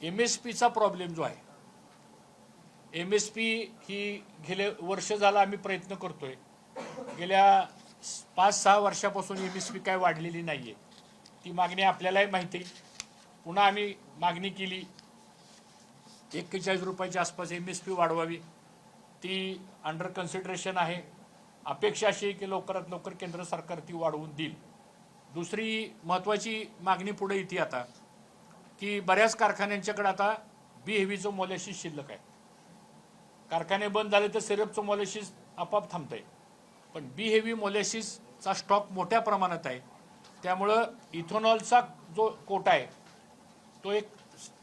MSPचा problem जो आहे, MSP ही गेले वर्ष झाला आम्ही प्रयत्न करतोय. गेल्या 5-6 वर्षापासून MSP काय वाढलेली नाहीये. ती मागणी आपल्यालाही माहिती आहे. पुन्हा आम्ही मागणी केली 41 रुपयाच्या आसपास MSP वाढवावी. ती अंडर कन्सिडरेशन आहे. अपेक्षा अशी आहे की लवकरात लवकर केंद्र सरकार ती वाढवून देईल. दुसरी महत्त्वाची मागणी पुढे येते आता की बऱ्याच कारखान्यांच्याकडे आता बी हेवीचं मोलॅसिस शिल्लक आहे. कारखाने बंद झाले तर सिरपचं मोलॅसिस आपोआप थांबतंय, पण बी हेवी मोलॅसिसचा स्टॉक मोठ्या प्रमाणात आहे. त्यामुळं इथेनॉलचा जो कोटा आहे तो एक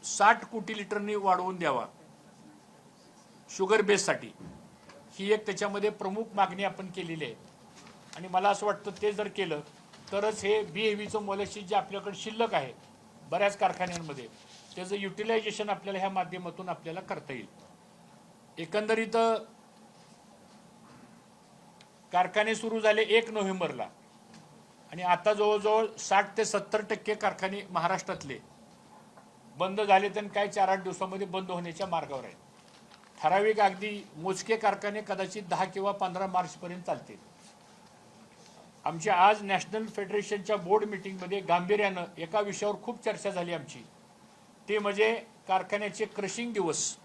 60 कोटी लिटरनी वाढवून द्यावा शुगर बेससाठी. ही एक त्याच्यामध्ये प्रमुख मागणी आपण केलेली आहे. आणि मला असं वाटतं ते जर केलं तरच हे बी हेवीचं मोलॅसिस जे आपल्याकडे शिल्लक आहे बऱ्याच कारखान्यांमध्ये त्याचं युटिलायझेशन आपल्याला ह्या माध्यमातून आपल्याला करता येईल. एकंदरीत कारखाने सुरू झाले 1 नोव्हेंबरला आणि आता जवळजवळ 60 ते 70% कारखाने महाराष्ट्रातले बंद झाले तर काय 4-8 दिवसांमध्ये बंद होण्याच्या मार्गावर आहेत. ठराविक अगदी मोजके कारखाने कदाचित 10 किंवा 15 मार्चपर्यंत चालतील. आमच्या आज नॅशनल फेडरेशनच्या बोर्ड मीटिंगमध्ये गांभीर्यानं एका विषयावर खूप चर्चा झाली आमची. ते म्हणजे कारखान्याचे क्रशिंग दिवस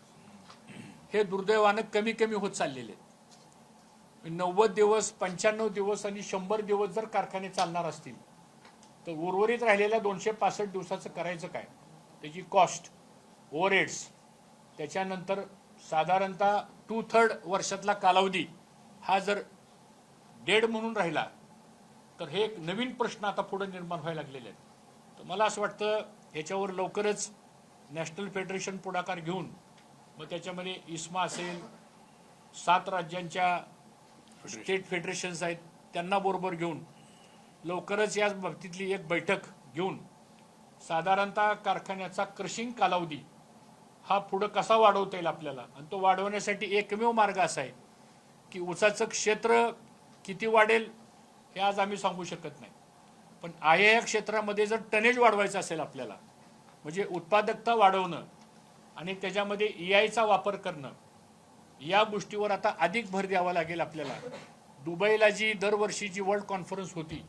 हे दुर्दैवानं कमी कमी होत चाललेले आहेत. 90 दिवस, 95 दिवस आणि 100 दिवस जर कारखाने चालणार असतील तर उर्वरित राहिलेल्या 265 दिवसाचं करायचं काय? त्याची कॉस्ट, ओव्हरहेड्स, त्याच्यानंतर साधारणतः 2/3 वर्षातला कालावधी हा जर डेड म्हणून राहिला तर हे एक नवीन प्रश्न आता पुढे निर्माण व्हायला लागलेले आहेत. तर मला असं वाटतं याच्यावर लवकरच नॅशनल फेडरेशन पुढाकार घेऊन मग त्याच्यामध्ये इस्मा असेल, 7 राज्यांच्या स्टेट फेडरेशन्स आहेत त्यांना बरोबर घेऊन लवकरच या बाबतीतली एक बैठक घेऊन साधारणतः कारखान्याचा क्रशिंग कालावधी हा पुढं कसा वाढवता येईल आपल्याला. आणि तो वाढवण्यासाठी एकमेव मार्ग असा आहे की ऊसाचं क्षेत्र किती वाढेल हे आज आम्ही सांगू शकत नाही, पण या क्षेत्रामध्ये जर टनेज वाढवायचं असेल आपल्याला म्हणजे उत्पादकता वाढवणं आणि त्याच्यामध्ये EIचा वापर करणं या गोष्टीवर आता अधिक भर द्यावा लागेल आपल्याला. दुबईला जी दरवर्षी जी वर्ल्ड कॉन्फरन्स होती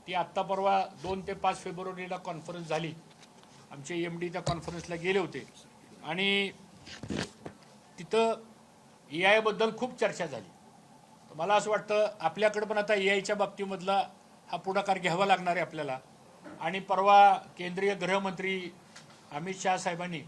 ती आत्ता परवा 2 ते 5 फेब्रुवारीला कॉन्फरन्स झाली. आमचे MD त्या कॉन्फरन्सला गेले होते आणि तिथं EI बद्दल खूप चर्चा झाली. मला असं वाटतं आपल्याकडे पण आता EIच्या बाबतीमधला हा पुढाकार घ्यावा लागणार आहे आपल्याला. आणि परवा केंद्रीय गृहमंत्री अमित शाह साहेबांनी